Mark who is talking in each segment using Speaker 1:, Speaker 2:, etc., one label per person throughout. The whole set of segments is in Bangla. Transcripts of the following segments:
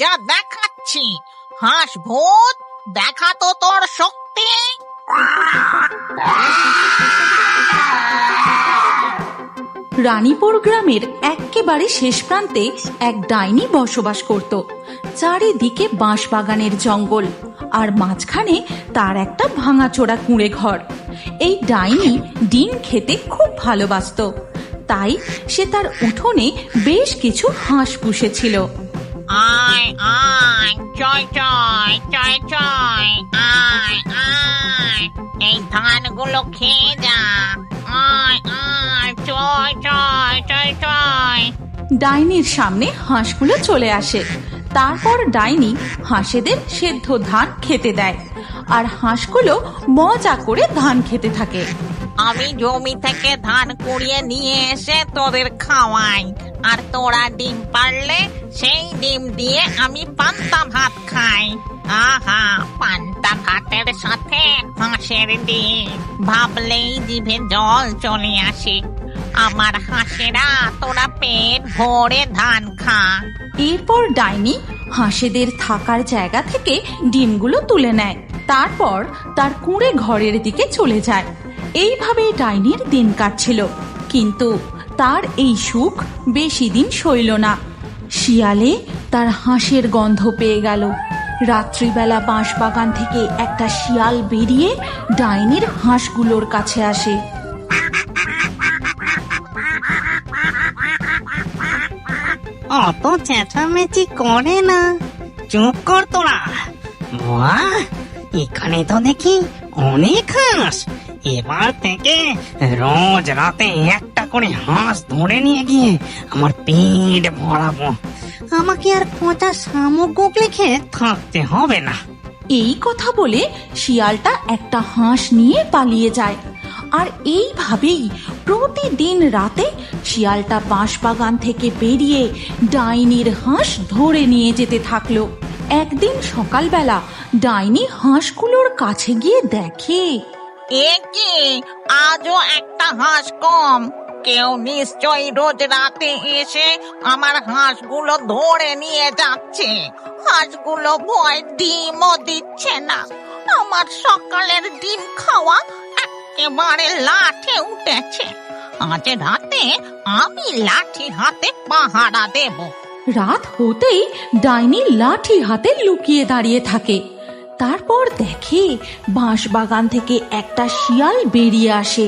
Speaker 1: যা দেখাচ্ছি। হাঁস ভূত, দেখা তো তোর শক্তি।
Speaker 2: রানীপুর গ্রামের একেবারে শেষ প্রান্তে এক ডাইনি বসবাস করত। চারিদিকে বাঁশবাগানের জঙ্গল, আর মাঝখানে তার একটা ভাঙাচোরা কুঁড়ে ঘর। এই ডাইনি ডিম খেতে খুব ভালোবাসতো, তাই সে তার উঠোনে বেশ কিছু হাঁস পুষেছিল।
Speaker 1: আয় আয়, চয় চয়, চয় চয়, আয় আয়, এই ধানগুলো খেয়ে যা। আয় আয়, চয় চয়, চয় চয়।
Speaker 2: ডাইনির সামনে হাঁসগুলো চলে আসে। তারপর ডাইনি হাঁসেদের সেদ্ধ ধান খেতে দেয়, আর হাঁসগুলো মজা করে ধান খেতে থাকে।
Speaker 1: আমি জমি থেকে ধান কুড়িয়ে নিয়ে এসে তোদের খাওয়াই, আর তোরা ডিম পারলে সেই ডিম দিয়ে আমি পান্তা ভাত খাই। আহা, পান্তা ভাতের সাথে হাঁসের ডিম, ভাবলেই জিভে জল চলে আসে। আমার হাঁসেরা, তোরা পেট ভরে ধান খা।
Speaker 2: এরপর ডাইনি হাঁসেদের থাকার জায়গা থেকে ডিমগুলো তুলে নেয়, তারপর তার কুঁড়ে ঘরের দিকে চলে যায়। এইভাবে ডাইনির দিন কাটছিল, কিন্তু তার এই সুখ বেশি দিন সইল না। শিয়ালে তার হাঁসের গন্ধ পেয়ে গেল। রাত্রিবেলা বাঁশবাগান থেকে একটা শিয়াল বেরিয়ে ডাইনির হাঁসগুলোর কাছে আসে।
Speaker 3: অত চেঁচামেচি করে না, চুপ কর তোরা। বাহ, এখানে তো দেখি অনেক হাঁস। এবার থেকে রোজ রাতে একটা করে হাঁস ধরে নিয়ে গিয়ে আমার পেট ভরাবো। আমাকে আর পচা শামুক গুগলে খেয়ে থাকতে হবে না।
Speaker 2: এই কথা বলে শিয়ালটা একটা হাঁস নিয়ে পালিয়ে যায়। আর এইভাবেই প্রতিদিন রাতে শিয়ালটা বাঁশবাগান থেকে বেরিয়ে ডাইনির হাঁস ধরে নিয়ে যেতে থাকলো। একদিন সকালবেলা ডাইনি হাঁসগুলোর কাছে গিয়ে দেখে,
Speaker 1: এ কি, আজও একটা হাঁস কম। কেউ নিশ্চয়ই রোজ রাতে এসে আমার হাঁসগুলো ধরে নিয়ে যাচ্ছে। হাঁসগুলো ভয় ডিমও দিচ্ছে না। আমার সকালের ডিম খাওয়া একেবারে লাঠে উঠেছে। আজ রাতে আমি লাঠি হাতে পাহারা দেব।
Speaker 2: রাত হতেই ডাইনি লাঠি হাতে লুকিয়ে দাঁড়িয়ে থাকে। তারপর দেখে বাঁশবাগান থেকে একটা শিয়াল বেরিয়ে আসে।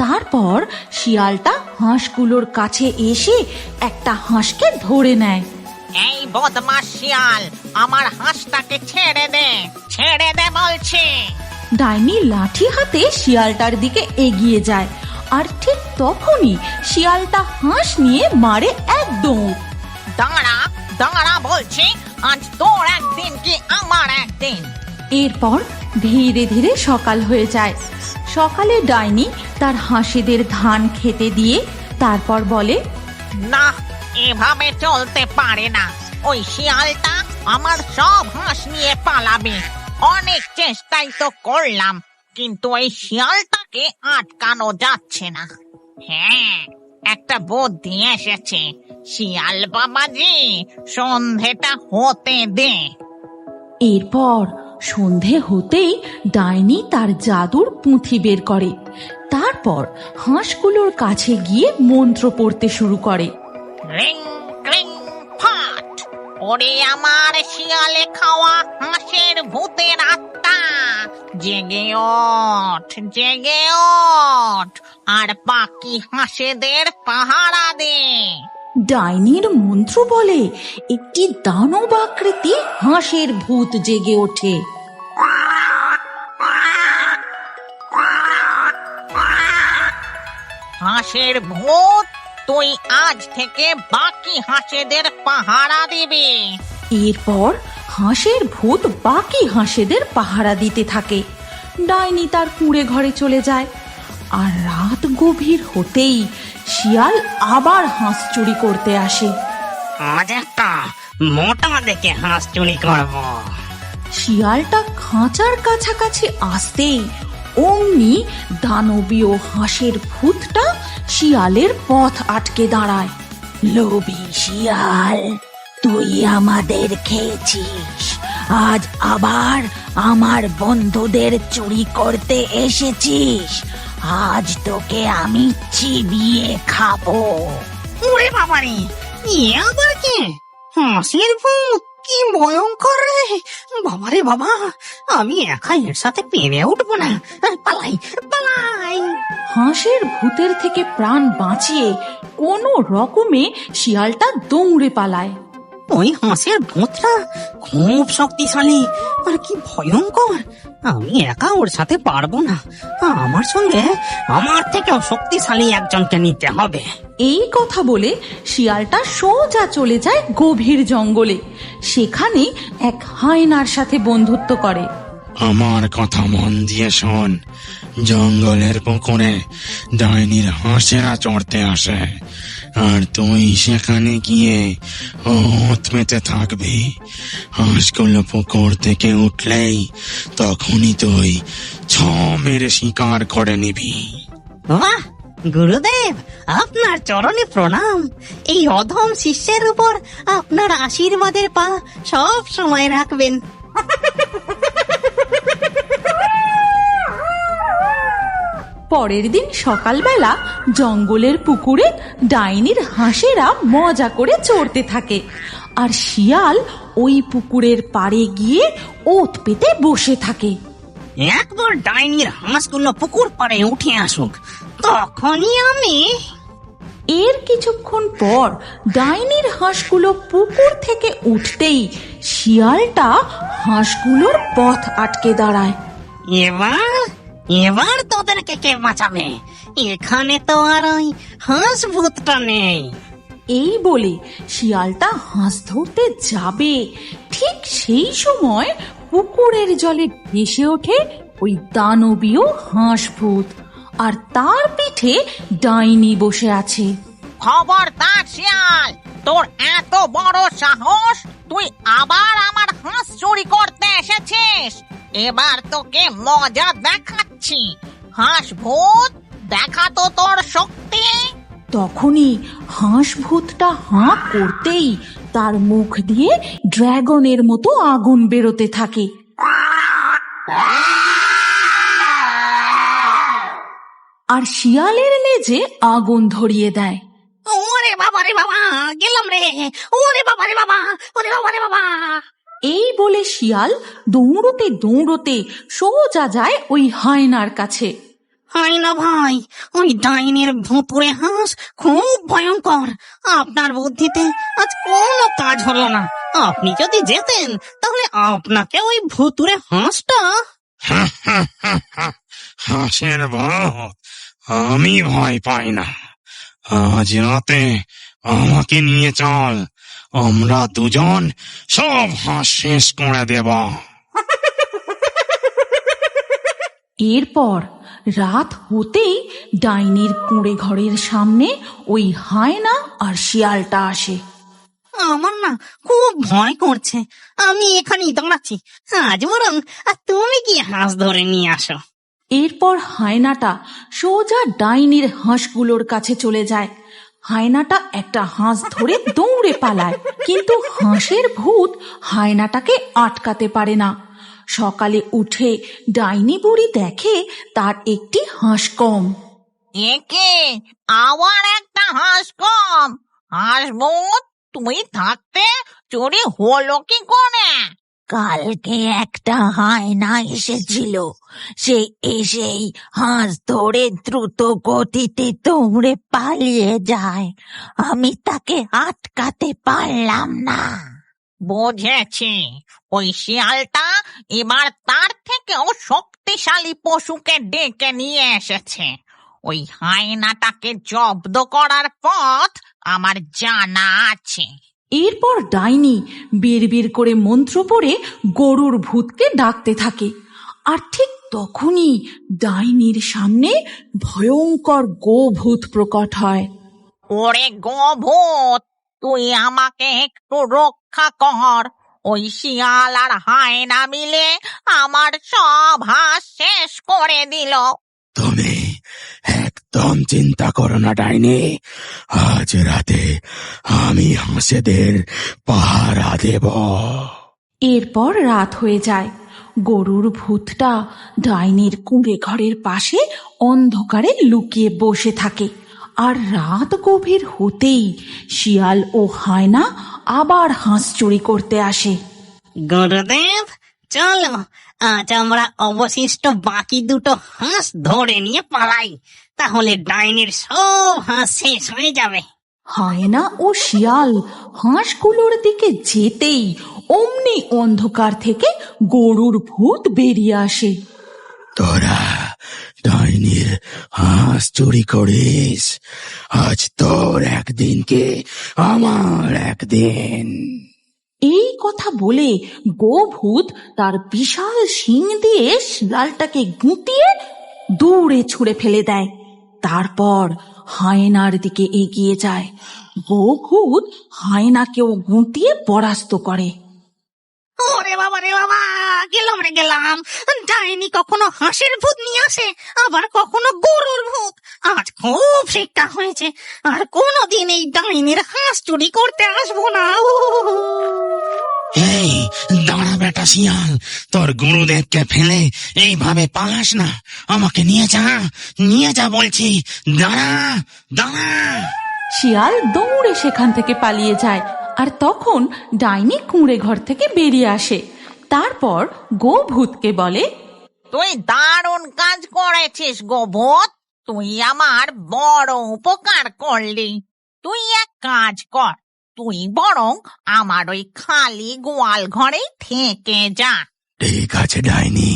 Speaker 2: তারপর শিয়ালটা হাঁসগুলোর কাছে এসে একটা হাঁসকে ধরে নেয়।
Speaker 1: এই বদমাস শিয়াল, আমার হাঁসটাকে ছেড়ে দে, ছেড়ে দে বলছি।
Speaker 2: ডাইনি লাঠি হাতে শিয়ালটার দিকে এগিয়ে যায়, আর ঠিক তখনই শিয়ালটা হাঁস নিয়ে মারে এক দৌড়।
Speaker 1: দাঁড়া দাঁড়া বলছি, আজ তোর একদিন কি আমার একদিন।
Speaker 2: এরপর ধীরে ধীরে সকাল হয়ে যায়। সকালে ডাইনি তার হাঁসেদের ধান খেতে দিয়ে তারপর বলে,
Speaker 1: না, এভাবে চলতে পারে না। ওই শিয়ালটা আমার সব হাঁস নিয়ে পালাবে। অনেক চেষ্টাই তো করলাম, কিন্তু এই শিয়ালটাকে আটকানো যাচ্ছে না। হ্যাঁ, একটা বুদ্ধি এসেছে। শিয়াল বাবাজি, সন্ধেটা হতে দে।
Speaker 2: এরপর সন্ধে হতেই ডাইনি তার জাদুর পুঁথি বের করে। তারপর হাঁসগুলোর কাছে গিয়ে মন্ত্র পড়তে শুরু করে।
Speaker 1: রিং ক্রিং ফাট, ওরে আমার শিয়ালে খাওয়া হাঁসের ভূতের আত্মা, জেগে ওঠ, জেগে ওঠ, আর বাকি হাঁসেদের পাহারা দে।
Speaker 2: ডাইনির মন্ত্র বলে একটি দানব আকৃতি হাঁসের ভূত জেগে ওঠে।
Speaker 1: হাঁসের ভূত, তুই আজ থেকে বাকি হাঁসেদের পাহারা দিবি।
Speaker 2: এরপর হাঁসের ভূত বাকি হাঁসেদের পাহারা দিতে থাকে। ডাইনি তার কুঁড়ে ঘরে চলে যায়। আর রাত গভীর হতেই শিয়াল আবার হাঁস চুরি করতে আসে।
Speaker 3: আজ একটা মোটা দেখে হাঁস চুরি করবো।
Speaker 2: শিয়ালটা খাঁচার কাছাকাছি আসতেই অমনি দানবীয় হাঁসের ভূতটা শিয়ালের পথ আটকে দাঁড়ায়। লোভী শিয়াল,
Speaker 1: তুই আমাদের খেয়েছিস, আজ আবার আমার বন্ধুদের চুরি করতে এসেছিস। আজ তোকে আমি চিবিয়ে খাবো।
Speaker 3: ওরে বাবারে, এ আবার কে? হাসির ভূত, কি ভয়ঙ্কর রে! বাবারে বাবা, আমি একা এর সাথে পেরে উঠবো না। পালাই পালাই।
Speaker 2: হাঁসের ভূতের থেকে প্রাণ বাঁচিয়ে কোনো রকমে শিয়ালটা দৌড়ে পালায়।
Speaker 3: ওই হাঁসের ভূতটা খুব শক্তিশালী আর কি ভয়ঙ্কর। আমি একা ওর সাথে পারবো না, আমার সঙ্গে আমার থেকেও শক্তিশালী একজনকে নিতে হবে।
Speaker 2: এই কথা বলে শিয়ালটা সোজা চলে যায় গভীর জঙ্গলে। সেখানে এক হায়নার সাথে বন্ধুত্ব করে।
Speaker 4: আমার কথা মন দিয়ে শোন, জঙ্গলের পুকুরে ডাইনির হাঁসেরা চড়তে আসে, আর তুই সেখানে গিয়ে ওত মেতে থাকবি। হাঁসগুলো পুকুর থেকে উঠলেই তখনই তুই ছ মেরে শিকার করে নিবি।
Speaker 3: বাহ গুরুদেব, আপনার চরণে প্রণাম। এই অধম শিষ্যের উপর আপনার আশীর্বাদের পা সব সময় রাখবেন।
Speaker 2: পরের দিন সকালবেলা জঙ্গলের পুকুরে ডাইনির হাঁসেরা মজা করে চড়তে থাকে, আর শিয়াল ওই পুকুরের পাড়ে গিয়ে ওত পেতে বসে থাকে।
Speaker 3: একবার ডাইনির হাঁসগুলো পুকুর পাড়ে উঠে আসুক, তখনই আমি।
Speaker 2: এর কিছুক্ষণ পর ডাইনির হাঁসগুলো পুকুর থেকে উঠতেই শিয়ালটা হাঁসগুলোর পথ আটকে দাঁড়ায়।
Speaker 3: এবার এবার তোদেরকে কে বাঁচাবে? এখানে তো আর ওই হাঁস ভূতটা নেই।
Speaker 2: এই বলে শিয়ালটা হাঁস ধরতে যাবে, ঠিক সেই সময় পুকুরের জলে ভেসে ওঠে ওই দানবীয় হাঁস ভূত, আর তার পিঠে ডাইনি বসে আছে।
Speaker 1: খবরদার শিয়াল, তোর এত বড় সাহস! তুই আবার আমার হাঁস চুরি করতে এসেছিস। এবার তোকে মজা দেখাচ্ছি। হাঁস ভূত, দেখা তো তোর শক্তি।
Speaker 2: তখনই হাঁস ভূতটা হাঁ করতেই তার মুখ দিয়ে ড্রাগনের মতো আগুন বেরোতে থাকে। আর শিয়ালের লেজে আগুন ধরিয়ে দেয়।
Speaker 3: ওরে বাবা রে বাবা, গেলাম রে! ওরে বাবা রে বাবা, ওরে বাবা রে বাবা!
Speaker 2: এই বলে শিয়াল দৌড়তে দৌড়তে সোজা যায় ওই হায়নার কাছে।
Speaker 3: হাই না ভাই, ওই ডাইনির ভুতুরে হাঁস খুব ভয়ঙ্কর। আপনার বুদ্ধিতে আজ কোনো কাজ হলো না। আপনি যদি যেতেন তাহলে আপনাকে ওই ভুতুরে হাঁসটা।
Speaker 4: হাঁসের ভূত, আমি ভয় পাই না। আজ রাতে আমাকে নিয়ে চল, আমরা দুজন সব হাঁস শেষ করে দেব।
Speaker 2: এরপর রাত হতেই ডাইনির কুঁড়ে ঘরের সামনে ওই হায়না আর শিয়ালটা আসে।
Speaker 3: আমার না খুব ভয় করছে, আমি এখানেই দাঁড়াচ্ছি। আজ বরং তুমি কি হাঁস ধরে নিয়ে আসো।
Speaker 2: এরপর হায়নাটা সোজা ডাইনির হাঁসগুলোর কাছে চলে যায়। হায়নাটা একটা হাঁস ধরে দৌড়ে পালায়, কিন্তু হাঁসের ভূত হায়নাটাকে আটকাতে পারে না। সকালে উঠে ডাইনি বুড়ি দেখে তার একটি হাঁস কম।
Speaker 1: একে আবার একটা হাঁস কম। হাঁস ভূত, তুই থাকতে চুরি হলো কি করে? কালকে একটা হায়না এসেছিল, সে এসেই হাঁস ধরে দ্রুত গতিতে দৌড়ে পালিয়ে যায়। আমি তাকে আটকাতে পারলাম না। বুঝেছি, ওই শিয়ালটা এবার তার থেকেও শক্তিশালী পশুকে ডেকে নিয়ে এসেছে। ওই হায়নাটাকে জব্দ করার পথ আমার জানা আছে।
Speaker 2: এরপর ডাইনি বিড়বিড় করে মন্ত্র পড়ে গরুর ভূতকে ডাকতে থাকে, আর ঠিক তখনই ডাইনির সামনে ভয়ঙ্কর গোভূত প্রকট হয়।
Speaker 1: ওরে গোভূত, তুই আমাকে একটু রক্ষা কর। ওই শিয়াল আর হায়না মিলে আমার সব হাঁস শেষ করে দিল।
Speaker 4: তুমি একদম চিন্তা করো না ডাইনি, আজ রাতে আমি হাঁসেদের পাহারা দেব।
Speaker 2: এরপর রাত হয়ে যায়। গরুর ভূতটা ডাইনির কুঁড়ে ঘরের পাশে অন্ধকারে লুকিয়ে বসে থাকে। আর রাত গভীর হতেই শিয়াল ও হায়না আবার হাঁস চুরি করতে আসে।
Speaker 3: গুরুদেব, চলো আজ আমরা অবশিষ্ট বাকি দুটো হাঁস ধরে নিয়ে পালাই, তাহলে ডাইনির সব হাঁস শেষ হয়ে যাবে।
Speaker 2: হায়না ও শিয়াল হাঁসগুলোর দিকে যেতেই অমনি অন্ধকার থেকে গরুর ভূত বেরিয়ে আসে।
Speaker 4: তোরা ডাইনির হাঁস চুরি করিস, আজ তোর একদিনকে আমার একদিন।
Speaker 2: এই কথা বলে গোভূত তার বিশাল শিং দিয়ে শিয়ালটাকে গুঁতিয়ে দূরে ছুঁড়ে ফেলে দেয়। তারপর হায়নার দিকে এগিয়ে যায়। গোভূত হায়নাকেও গুঁতিয়ে পরাস্ত করে।
Speaker 3: ওরে বাবা রে বাবা, গেলাম রে গেলাম। ডাইনি কখনো হাঁসের ভূত নিয়ে আসে, আবার কখনো গরুর ভূত। আজ খুব শিক্ষা হয়েছে, আর কোনোদিন এই ডাইনির হাঁস চুরি করতে আসবো না।
Speaker 4: এই দাঁড়া বেটা শিয়াল, তোর গুরুদেবকে ফেলে এইভাবে পালাস না, আমাকে নিয়ে যা বলছি। দাঁড়া দাঁড়া।
Speaker 2: শিয়াল দৌড়ে সেখান থেকে পালিয়ে যায়। আর তখন ডাইনি কুঁড়ে ঘর থেকে বেরিয়ে আসে। তারপর গোভূতকে বলে,
Speaker 1: তুই দারুণ কাজ করেছিস গোভূত, তুই আমার বড় উপকার করলি। তুই এক কাজ কর, তুই বরং আমার ওই খালি গোয়াল ঘরেই থেকে যা।
Speaker 4: ঠিক আছে ডাইনি,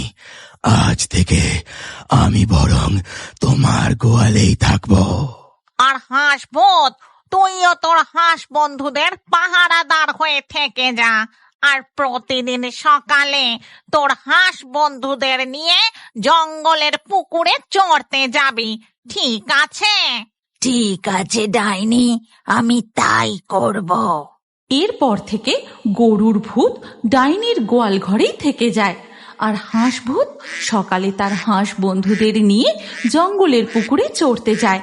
Speaker 4: আজ থেকে আমি বরং তোমার গোয়ালেই থাকবো।
Speaker 1: আর হাঁস ভূত, তুইও তোর হাঁস বন্ধুদের পাহারাদার হয়ে থেকে যা। আর প্রতিদিন সকালে তোর হাঁস বন্ধুদের নিয়ে জঙ্গলের পুকুরে চড়তে যাবি, ঠিক আছে? ঠিক আছে ডাইনি, আমি তাই করব।
Speaker 2: এরপর থেকে গরুর ভূত ডাইনির গোয়াল ঘরেই থেকে যায়। আর হাঁস ভূত সকালে তার হাঁস বন্ধুদের নিয়ে জঙ্গলের পুকুরে চড়তে যায়।